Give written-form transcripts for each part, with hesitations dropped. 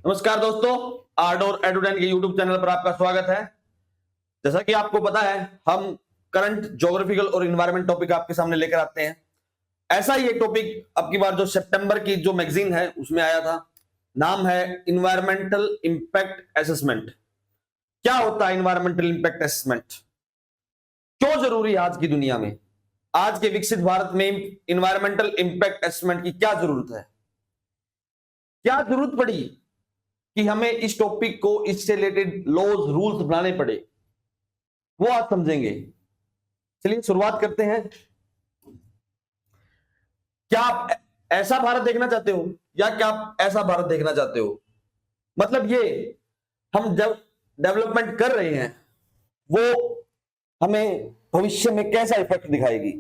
नमस्कार दोस्तों, आर्ट और एडुडेन के यूट्यूब चैनल पर आपका स्वागत है। जैसा कि आपको पता है, हम करंट ज्योग्राफिकल और इन्वायरमेंट टॉपिक आपके सामने लेकर आते हैं। ऐसा ही एक टॉपिक अब की बार जो सितंबर की जो मैगजीन है उसमें आया था। नाम है इन्वायरमेंटल इंपैक्ट असेसमेंट। क्या होता है इन्वायरमेंटल इंपैक्ट असेसमेंट? क्यों जरूरी है आज की दुनिया में? आज के विकसित भारत में इन्वायरमेंटल इंपैक्ट असेसमेंट की क्या जरूरत है? क्या जरूरत पड़ी कि हमें इस टॉपिक को, इससे रिलेटेड लॉज रूल्स बनाने पड़े, वो आज समझेंगे। चलिए शुरुआत करते हैं। क्या आप ऐसा भारत देखना चाहते हो या क्या आप ऐसा भारत देखना चाहते हो? मतलब ये हम जब डेवलपमेंट कर रहे हैं वो हमें भविष्य में कैसा इफेक्ट दिखाएगी?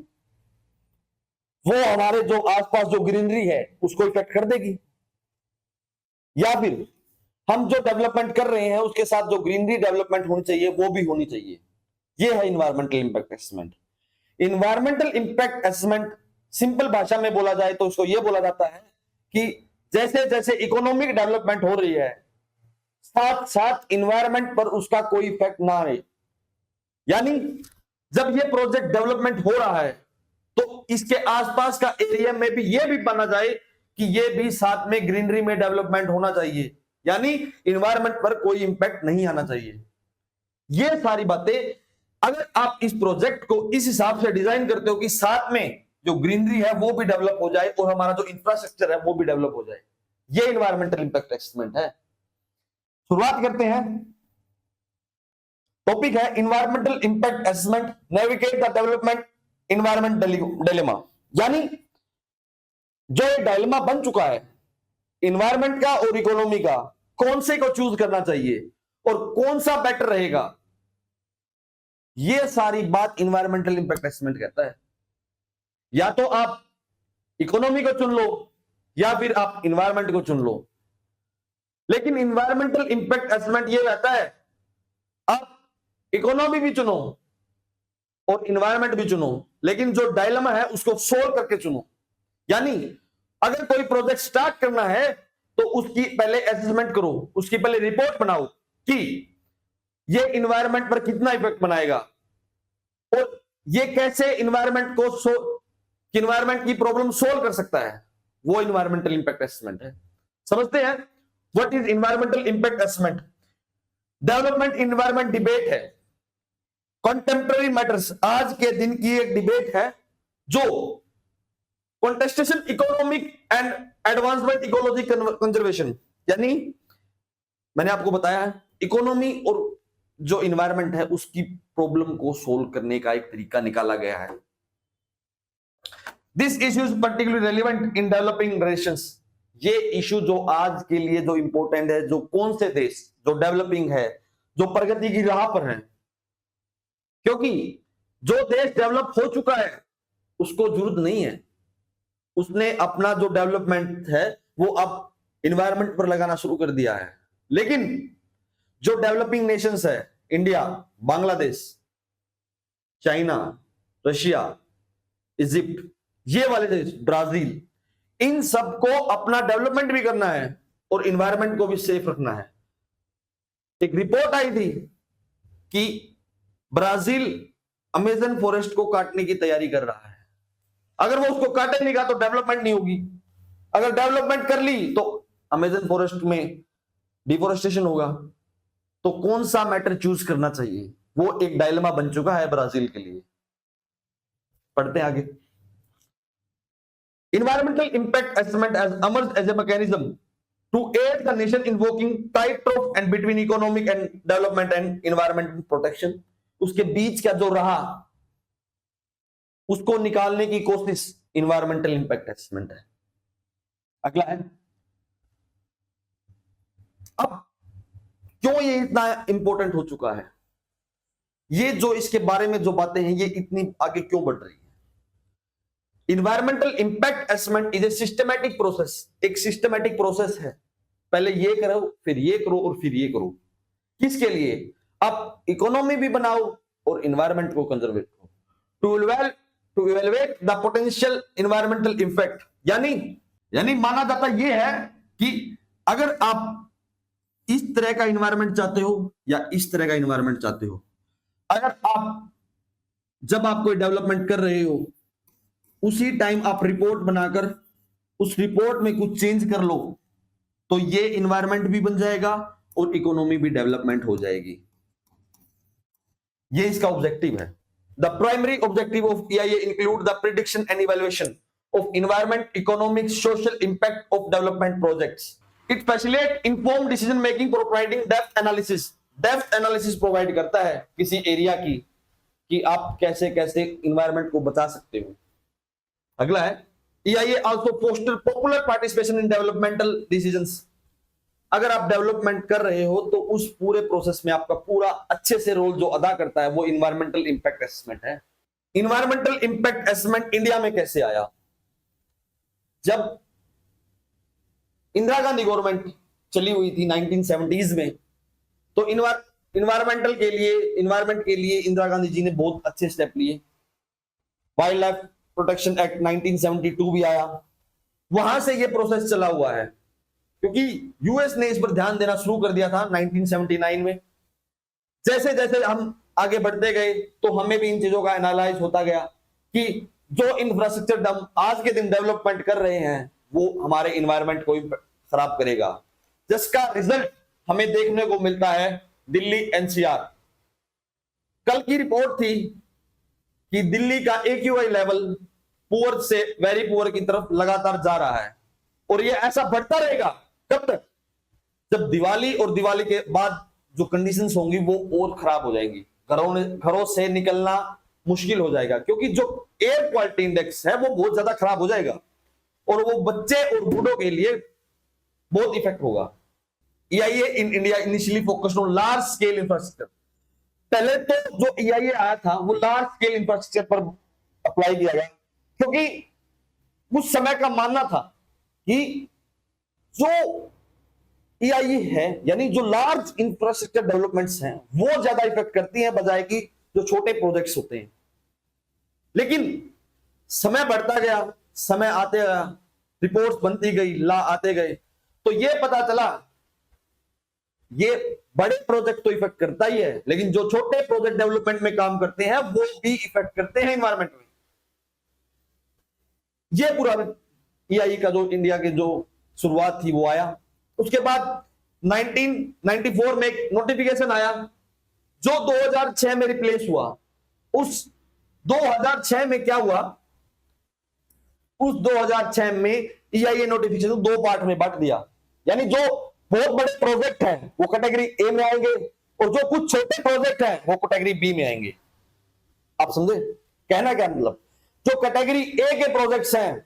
वो हमारे जो आसपास जो ग्रीनरी है उसको इफेक्ट कर देगी, या फिर हम जो डेवलपमेंट कर रहे हैं उसके साथ जो ग्रीनरी डेवलपमेंट होनी चाहिए वो भी होनी चाहिए? ये है environmental impact assessment. Environmental impact assessment simple भाषा में बोला जाए तो उसको यह बोला जाता है कि जैसे जैसे इकोनॉमिक डेवलपमेंट हो रही है, साथ साथ इन्वायरमेंट पर उसका कोई इफेक्ट ना आए। यानी जब ये प्रोजेक्ट डेवलपमेंट हो रहा है तो इसके आसपास का एरिया में भी ये भी माना जाए कि ये भी साथ में ग्रीनरी में डेवलपमेंट होना चाहिए, यानी इन्वायरमेंट पर कोई इंपैक्ट नहीं आना चाहिए। ये सारी बातें अगर आप इस प्रोजेक्ट को इस हिसाब से डिजाइन करते हो कि साथ में जो ग्रीनरी है वो भी डेवलप हो जाए और हमारा जो इंफ्रास्ट्रक्चर है वो भी डेवलप हो जाए, ये इन्वायरमेंटल इंपैक्ट असेसमेंट है। शुरुआत करते हैं। टॉपिक है environmental impact assessment, navigate the development environment dilemma. यानी जो डायलेमा बन चुका है इन्वायरमेंट का और इकोनॉमी का, कौन से को चूज करना चाहिए और कौन सा बेटर रहेगा, ये सारी बात इन्वायरमेंटल इंपैक्ट असेसमेंट कहता है। या तो आप इकोनॉमी को चुन लो या फिर आप इन्वायरमेंट को चुन लो, लेकिन इन्वायरमेंटल इंपैक्ट असेसमेंट ये रहता है आप इकोनॉमी भी चुनो और इन्वायरमेंट भी चुनो, लेकिन जो डायलेमा है उसको सोल्व करके चुनो। यानी अगर कोई प्रोजेक्ट स्टार्ट करना है तो उसकी पहले असेसमेंट करो, उसकी पहले रिपोर्ट बनाओ कि ये इन्वायरमेंट पर कितना इफेक्ट बनाएगा और ये कैसे इन्वायरमेंट को इन्वायरमेंट की प्रॉब्लम सोल्व कर सकता है। वो इन्वायरमेंटल इंपैक्ट असेसमेंट है। समझते हैं what is environmental impact assessment? Development environment debate है, कॉन्टेम्पररी मैटर्स, आज के दिन की एक डिबेट है जो contestation economic and advancement ecology conservation. यानी मैंने आपको बताया है इकोनॉमी और जो इन्वायरमेंट है उसकी प्रॉब्लम को सोल्व करने का एक तरीका निकाला गया है। This issue is particularly relevant in developing Nations. ये इश्यू जो आज के लिए जो इंपॉर्टेंट है, जो कौन से देश जो डेवलपिंग है, जो प्रगति की राह पर है, क्योंकि जो देश डेवलप हो चुका है उसको जरूरत नहीं है, उसने अपना जो डेवलपमेंट है वो अब इन्वायरमेंट पर लगाना शुरू कर दिया है। लेकिन जो डेवलपिंग नेशंस है, India, Bangladesh, China, Russia, Egypt, ये वाले देश, ब्राजील, इन सबको अपना डेवलपमेंट भी करना है और इन्वायरमेंट को भी सेफ रखना है। एक रिपोर्ट आई थी कि ब्राजील अमेजन फॉरेस्ट को काटने की तैयारी कर रहा है। अगर वो उसको काटेगा तो डेवलपमेंट नहीं होगी, अगर डेवलपमेंट कर ली तो अमेजन फॉरेस्ट में डिफोरेस्टेशन होगा। तो कौन सा मैटर चूज करना चाहिए, वो एक डायलेमा बन चुका है ब्राजील के लिए। पढ़ते हैं आगे। Environmental impact assessment has emerged as a mechanism to aid the nation in working tightrope and between economic and development and environmental protection। उसके बीच का जो रहा उसको निकालने की कोशिश इन्वायरमेंटल इंपैक्ट असेसमेंट है। अगला है, अब क्यों ये इतना इंपॉर्टेंट हो चुका है, ये जो इसके बारे में जो बातें हैं ये इतनी आगे क्यों बढ़ रही है? Environmental impact assessment is a systematic process. एक सिस्टमैटिक प्रोसेस है, पहले ये करो फिर ये करो और फिर ये करो। किसके लिए? आप इकोनॉमी भी बनाओ और इन्वायरमेंट को कंजर्वेट करो। To evaluate the potential environmental effect. यानी माना जाता ये है कि अगर आप इस तरह का इन्वायरमेंट चाहते हो या इस तरह का इन्वायरमेंट चाहते हो। अगर आप जब आप कोई डेवलपमेंट कर रहे हो उसी टाइम आप रिपोर्ट बनाकर उस रिपोर्ट में कुछ चेंज कर लो तो ये इन्वायरमेंट भी बन जाएगा और इकोनॉमी भी डेवलपमेंट हो जाएगी। ये इसका ऑब्जेक्टिव है। The primary objective of EIA include the prediction and evaluation of environment, economic, social impact of development projects. It facilitate informed decision making, providing depth analysis. Depth analysis provide करता है किसी area की कि आप कैसे कैसे environment को बचा सकते हो। अगला है EIA also foster popular participation in developmental decisions। अगर आप डेवलपमेंट कर रहे हो तो उस पूरे प्रोसेस में आपका पूरा अच्छे से रोल जो अदा करता है वो इन्वायरमेंटल इंपैक्ट असेसमेंट है। इन्वायरमेंटल इंपैक्ट असेसमेंट इंडिया में कैसे आया? जब इंदिरा गांधी गवर्नमेंट चली हुई थी 1970s में, तो इन्वायरमेंट के लिए इंदिरा गांधी जी ने बहुत अच्छे स्टेप लिए। वाइल्ड लाइफ प्रोटेक्शन एक्ट 1972 भी आया, वहां से ये प्रोसेस चला हुआ है क्योंकि यूएस ने इस पर ध्यान देना शुरू कर दिया था 1979 में। जैसे जैसे हम आगे बढ़ते गए तो हमें भी इन चीजों का एनालाइज होता गया कि जो इंफ्रास्ट्रक्चर हम आज के दिन डेवलपमेंट कर रहे हैं वो हमारे इन्वायरमेंट को भी खराब करेगा, जिसका रिजल्ट हमें देखने को मिलता है दिल्ली NCR। कल की रिपोर्ट थी कि दिल्ली का AQI लेवल पुअर से वेरी पुअर की तरफ लगातार जा रहा है और ये ऐसा बढ़ता रहेगा कब तक? जब दिवाली और दिवाली के बाद जो कंडीशंस होंगी वो और खराब हो जाएंगी, घरों से निकलना मुश्किल हो जाएगा क्योंकि जो एयर क्वालिटी इंडेक्स है वो बहुत ज्यादा खराब हो जाएगा और वो बच्चे और बूढ़ों के लिए बहुत इफेक्ट होगा। EIA in India initially focused on large scale infrastructure. पहले तो जो EIA आया था वो लार्ज स्केल इंफ्रास्ट्रक्चर पर अप्लाई किया गया क्योंकि उस समय का मानना था कि जो EIA है यानी जो लार्ज इंफ्रास्ट्रक्चर डेवलपमेंट्स हैं वो ज्यादा इफेक्ट करती हैं बजाय कि जो छोटे प्रोजेक्ट्स होते हैं। लेकिन समय बढ़ता गया, समय आते गया, रिपोर्ट्स बनती गई, ला आते गए, तो ये पता चला ये बड़े प्रोजेक्ट तो इफेक्ट करता ही है लेकिन जो छोटे प्रोजेक्ट डेवलपमेंट में काम करते हैं वो भी इफेक्ट करते हैं इन्वायरमेंट में। ये पूरा EIA का जो इंडिया के जो शुरुआत थी वो आया। उसके बाद 1994 में एक नोटिफिकेशन आया जो 2006 में रिप्लेस हुआ। उस 2006 में क्या हुआ? उस 2006 में EIA नोटिफिकेशन दो पार्ट में बांट दिया, यानी जो बहुत बड़े प्रोजेक्ट हैं वो कैटेगरी A में आएंगे और जो कुछ छोटे प्रोजेक्ट हैं वो कैटेगरी B में आएंगे। आप समझे कहना क्या मतलब? जो कैटेगरी A के प्रोजेक्ट्स हैं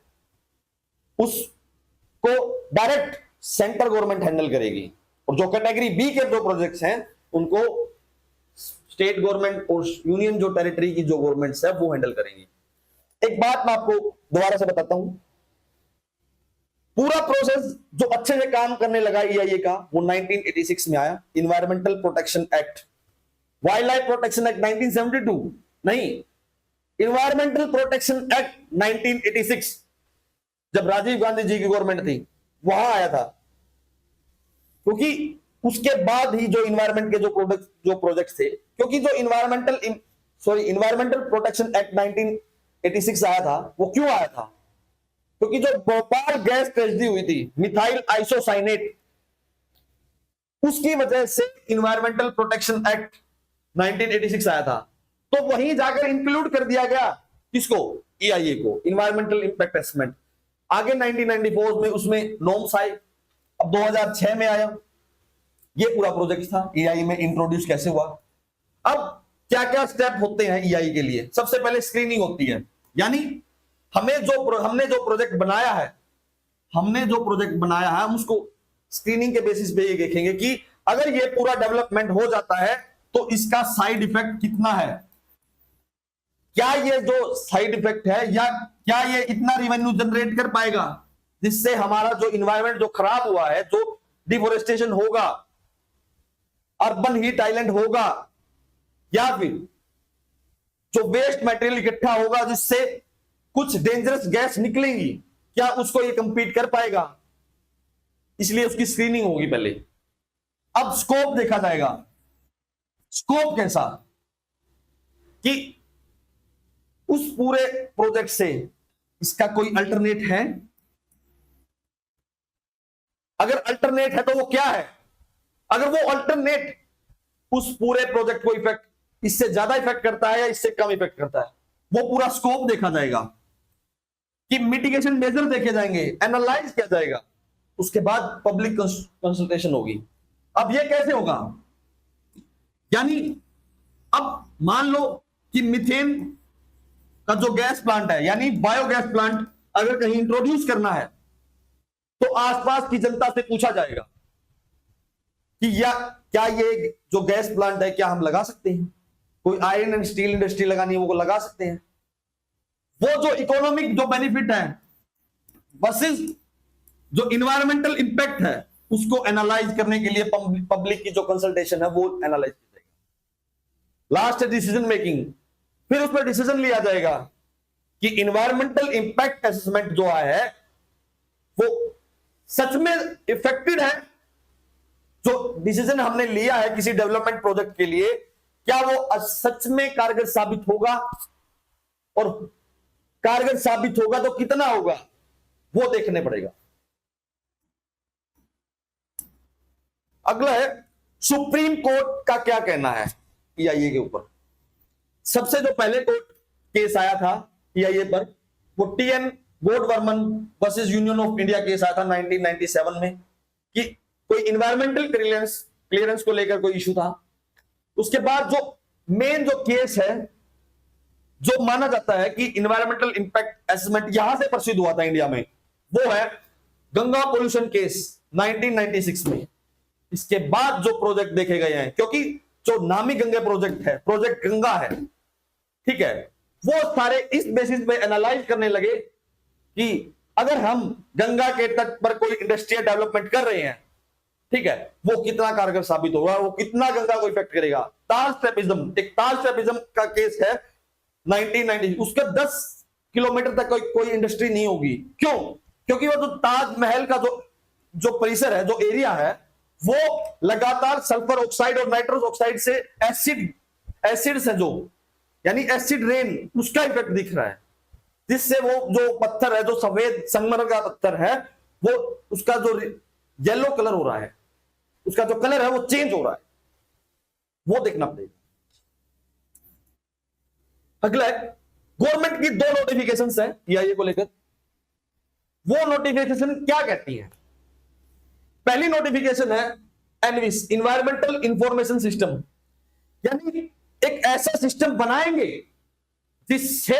उसको डायरेक्ट सेंट्रल गवर्नमेंट हैंडल करेगी और जो कैटेगरी B के जो प्रोजेक्ट्स हैं उनको स्टेट गवर्नमेंट और यूनियन जो टेरिटरी की जो गवर्नमेंट्स है वो हैंडल करेंगी। एक बात मैं आपको दोबारा से बताता हूं, पूरा प्रोसेस जो अच्छे से काम करने लगा EIA का वो 1986 में आया, environmental protection act. Wild life protection act 1972 नहीं, इन्वायरमेंटल प्रोटेक्शन एक्ट 1986 जब राजीव गांधी जी की गवर्नमेंट थी वहां आया था, क्योंकि उसके बाद ही जो इन्वायरमेंट के जो प्रोजेक्ट्स थे, क्योंकि जो इन्वायरमेंटल प्रोटेक्शन एक्ट 1986 आया था वो क्यों आया था? क्योंकि जो भोपाल गैस ट्रेजेडी हुई थी, मिथाइल आइसोसाइनेट, उसकी वजह से इन्वायरमेंटल प्रोटेक्शन एक्ट 1986 आया था। तो वहीं जाकर इंक्लूड कर दिया गया किसको? EIA को, इन्वायरमेंटल इंपैक्ट असेसमेंट। आगे 1994 में उसमें नॉर्म्स आए, अब 2006 में आया। ये पूरा प्रोजेक्ट था EIA में इंट्रोड्यूस कैसे हुआ। अब क्या क्या स्टेप होते हैं EIA के लिए? सबसे पहले स्क्रीनिंग होती है, यानी हमने जो प्रोजेक्ट बनाया है हम उसको स्क्रीनिंग के बेसिस पे ये देखेंगे कि अगर ये पूरा डेवलपमेंट हो जाता है तो इसका साइड इफेक्ट कितना है, क्या ये जो साइड इफेक्ट है या क्या ये इतना रेवेन्यू जनरेट कर पाएगा जिससे हमारा जो इन्वायरमेंट जो खराब हुआ है, जो डिफोरेस्टेशन होगा, अर्बन हीट आइलैंड होगा, या फिर जो वेस्ट मटेरियल इकट्ठा होगा जिससे कुछ डेंजरस गैस निकलेंगी, क्या उसको ये कंपीट कर पाएगा? इसलिए उसकी स्क्रीनिंग होगी पहले। अब स्कोप देखा जाएगा। स्कोप कैसा कि उस पूरे प्रोजेक्ट से इसका कोई अल्टरनेट है, अगर अल्टरनेट है तो वो क्या है, अगर वो अल्टरनेट उस पूरे प्रोजेक्ट को इफेक्ट, इससे ज्यादा इफेक्ट करता है या इससे कम इफेक्ट करता है, वो पूरा स्कोप देखा जाएगा कि मिटिगेशन मेजर देखे जाएंगे, एनालाइज किया जाएगा, उसके बाद पब्लिक कंसल्टेशन होगी। अब ये कैसे होगा, यानी अब मान लो कि मीथेन का जो गैस प्लांट है, यानी बायोगैस प्लांट अगर कहीं इंट्रोड्यूस करना है तो आसपास की जनता से पूछा जाएगा कि क्या ये जो गैस प्लांट है क्या हम लगा सकते हैं, कोई आयरन एंड स्टील इंडस्ट्री लगानी है वो लगा सकते हैं। वो जो इकोनॉमिक जो बेनिफिट है वर्सेस जो इन्वायरमेंटल इंपैक्ट है उसको एनालाइज करने के लिए पब्लिक की जो कंसल्टेशन है वो एनालाइज की जाएगी। लास्ट डिसीजन मेकिंग, फिर उस पर डिसीजन लिया जाएगा कि इन्वायरमेंटल इंपैक्ट असेसमेंट जो आया है वो सच में इफेक्टेड है, जो डिसीजन हमने लिया है किसी डेवलपमेंट प्रोजेक्ट के लिए क्या वो सच में कारगर साबित होगा, और कारगर साबित होगा तो कितना होगा वो देखने पड़ेगा। अगला है सुप्रीम कोर्ट का क्या कहना है EIA के ऊपर। सबसे जो पहले कोर्ट केस आया था EIA पर वो TN बोर्डवर्मन versus union of India case आया था 1997 में कि कोई इन्वायरमेंटल क्लियरेंस को लेकर कोई इशू था। उसके बाद जो मेन जो केस है जो माना जाता है कि इन्वायरमेंटल इंपैक्ट असेसमेंट यहां से प्रसिद्ध हुआ था इंडिया में, वो है गंगा पोल्यूशन केस 1996 में। इसके बाद जो प्रोजेक्ट देखे गए हैं, क्योंकि जो नामी गंगा प्रोजेक्ट है, प्रोजेक्ट गंगा है, ठीक है, वो सारे इस बेसिस पे एनालाइज करने लगे कि अगर हम गंगा के तट पर कोई इंडस्ट्रियल डेवलपमेंट कर रहे हैं, ठीक है, वो कितना कारगर साबित होगा, वो कितना गंगा को इफेक्ट करेगा। ताज ट्रैपिज्म, एक ताज ट्रैपिज्म का केस है 1990, उसके 10 किलोमीटर तक कोई इंडस्ट्री नहीं होगी। क्यों? क्योंकि वो जो ताजमहल का जो परिसर है, जो एरिया है, वो लगातार सल्फर ऑक्साइड और नाइट्रोस ऑक्साइड से एसिड्स है, जो यानी एसिड रेन, उसका इफेक्ट दिख रहा है, जिससे वो जो पत्थर है, जो सफेद संगमरमर का पत्थर है, वो उसका जो येलो कलर हो रहा है, उसका जो कलर है वो चेंज हो रहा है, वो देखना पड़ेगा। अगला है गवर्नमेंट की 2 नोटिफिकेशंस हैं EIA को लेकर। वो नोटिफिकेशन क्या कहती है? पहली नोटिफिकेशन है एनविस, इन्वायरमेंटल इंफॉर्मेशन सिस्टम, यानी एक ऐसा सिस्टम बनाएंगे जिससे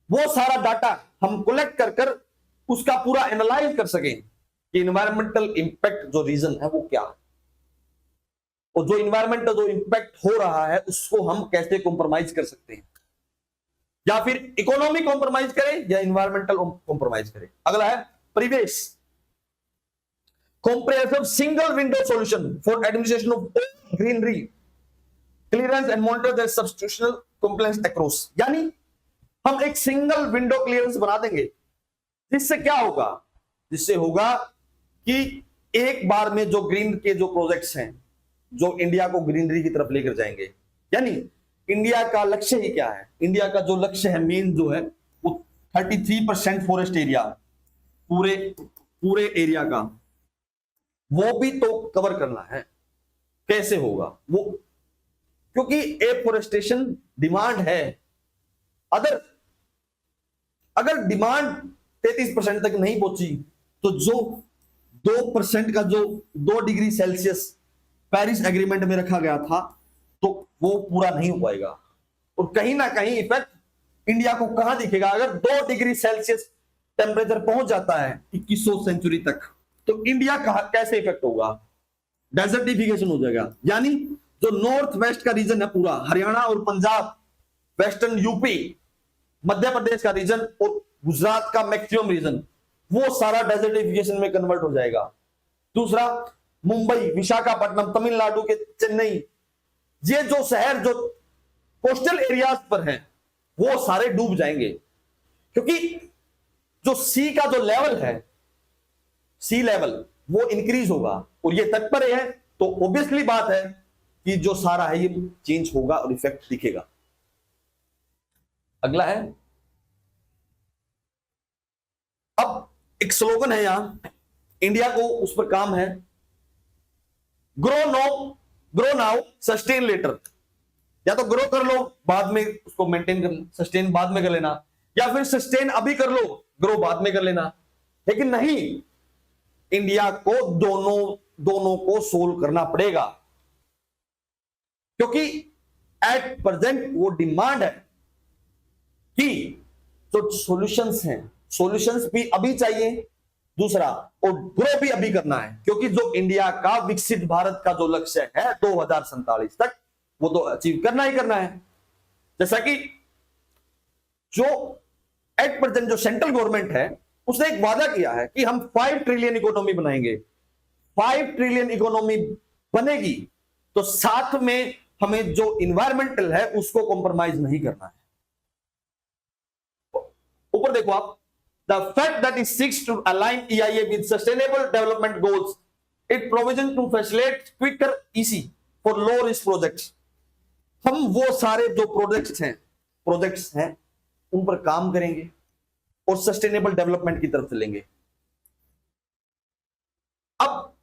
वो सारा डाटा हम कलेक्ट कर उसका पूरा एनालाइज कर सकें कि इन्वायरमेंटल इंपैक्ट जो रीजन है वो क्या है, और जो इन्वायरमेंटल जो इंपैक्ट हो रहा है उसको हम कैसे कॉम्प्रोमाइज कर सकते हैं, या फिर इकोनॉमी कॉम्प्रोमाइज करें या इन्वायरमेंटल कॉम्प्रोमाइज करें। अगला है परिवेश, comprehensive single window solution for administration of all greenery clearance and monitor their substitutional compliance across, यानी हम एक सिंगल विंडो क्लियरेंस बना देंगे, जिससे क्या होगा, जिससे होगा कि एक बार में जो ग्रीन के जो प्रोजेक्ट्स हैं जो इंडिया को ग्रीनरी की तरफ लेकर जाएंगे, यानी इंडिया का लक्ष्य ही क्या है, इंडिया का जो लक्ष्य है मेन जो है वो 33% फॉरेस्ट एरिया, पूरे एरिया का वो भी तो कवर करना है। कैसे होगा वो? क्योंकि एफोरेस्टेशन डिमांड है, अगर डिमांड 33% तक नहीं पहुंची तो जो 2% का जो 2 डिग्री सेल्सियस पेरिस एग्रीमेंट में रखा गया था तो वो पूरा नहीं हो पाएगा, और कहीं ना कहीं इफेक्ट इंडिया को कहां दिखेगा, अगर 2 डिग्री सेल्सियस टेम्परेचर पहुंच जाता है 2100 सेंचुरी तक तो इंडिया कैसे इफेक्ट होगा? डेजर्टिफिकेशन हो जाएगा, यानी जो नॉर्थ वेस्ट का रीजन है पूरा, हरियाणा और पंजाब, वेस्टर्न यूपी, मध्य प्रदेश का रीजन और गुजरात का मैक्सिमम रीजन, वो सारा डेजर्टिफिकेशन में कन्वर्ट हो जाएगा। दूसरा, मुंबई, विशाखापट्टनम, तमिलनाडु के चेन्नई, ये जो शहर जो कोस्टल एरियाज पर हैं वो सारे डूब जाएंगे, क्योंकि जो सी का जो लेवल है, सी लेवल वो इंक्रीज होगा, और ये तट पर है तो ऑब्वियसली बात है कि जो सारा है ये चेंज होगा और इफेक्ट दिखेगा। अगला है, अब एक स्लोगन है यहां, इंडिया को उस पर काम है, ग्रो नाउ सस्टेन लेटर। या तो ग्रो कर लो, बाद में उसको मेंटेन कर, सस्टेन बाद में कर लेना, या फिर सस्टेन अभी कर लो, ग्रो बाद में कर लेना। लेकिन नहीं, इंडिया को दोनों को सोल्व करना पड़ेगा, क्योंकि एट प्रेजेंट वो डिमांड है कि जो सॉल्यूशंस हैं, सॉल्यूशंस भी अभी चाहिए, दूसरा और ग्रो भी अभी करना है, क्योंकि जो इंडिया का विकसित भारत का जो लक्ष्य है 2047 तक, वो तो अचीव करना ही करना है। जैसा कि जो एट प्रेजेंट जो सेंट्रल गवर्नमेंट है उसने एक वादा किया है कि हम 5 ट्रिलियन इकोनॉमी बनाएंगे। 5 ट्रिलियन इकोनॉमी बनेगी तो साथ में हमें जो इन्वायरमेंटल है उसको कॉम्प्रोमाइज नहीं करना है। ऊपर देखो आप, the fact that it seeks to align EIA with sustainable development goals, it provision to facilitate quicker easy for low risk projects। हम वो सारे जो प्रोजेक्ट्स हैं उन पर काम करेंगे और सस्टेनेबल डेवलपमेंट की तरफ चलेंगे। अब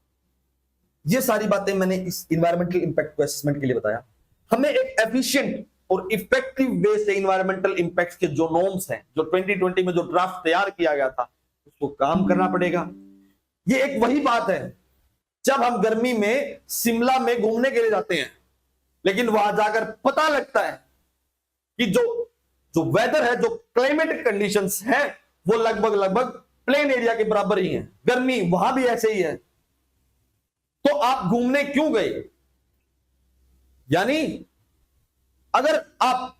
ये सारी बातें मैंने इस इन्वायरमेंटल इंपैक्ट को असेसमेंट के लिए बताया। हमें एक एफिशिएंट और इफेक्टिव वे से इन्वायरमेंटल इंपैक्ट के जो नॉर्म्स हैं, जो 2020 में जो ड्राफ्ट तैयार किया गया था, उसको काम करना पड़ेगा। ये एक वही बात है जब हम गर्मी में शिमला में घूमने के लिए जाते हैं, लेकिन वहां जाकर पता लगता है कि जो वेदर है, जो क्लाइमेटिक कंडीशंस है, वो लगभग प्लेन एरिया के बराबर ही है। गर्मी वहां भी ऐसे ही है, तो आप घूमने क्यों गए? यानी अगर आप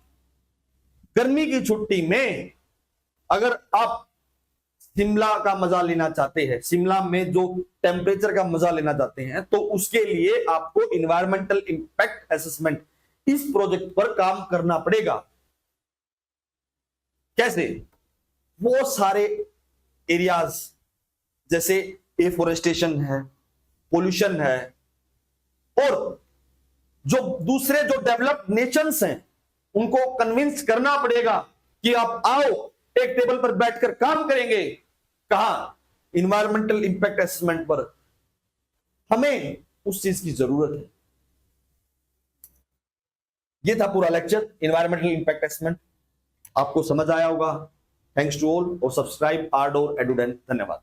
गर्मी की छुट्टी में अगर आप शिमला का मजा लेना चाहते हैं, शिमला में जो टेम्परेचर का मजा लेना चाहते हैं, तो उसके लिए आपको इन्वायरमेंटल इंपैक्ट असेसमेंट इस प्रोजेक्ट पर काम करना पड़ेगा। कैसे? वो सारे एरियाज जैसे एफोरेस्टेशन है, पोल्यूशन है, और जो दूसरे जो डेवलप्ड नेशंस हैं उनको कन्विंस करना पड़ेगा कि आप आओ, एक टेबल पर बैठकर काम करेंगे। कहां? इन्वायरमेंटल इंपैक्ट असेसमेंट पर। हमें उस चीज की जरूरत है। यह था पूरा लेक्चर, इन्वायरमेंटल इंपैक्ट असेसमेंट। आपको समझ आया होगा। थैंक्स टू ऑल, और सब्सक्राइब आरडोर एडुडेन। धन्यवाद।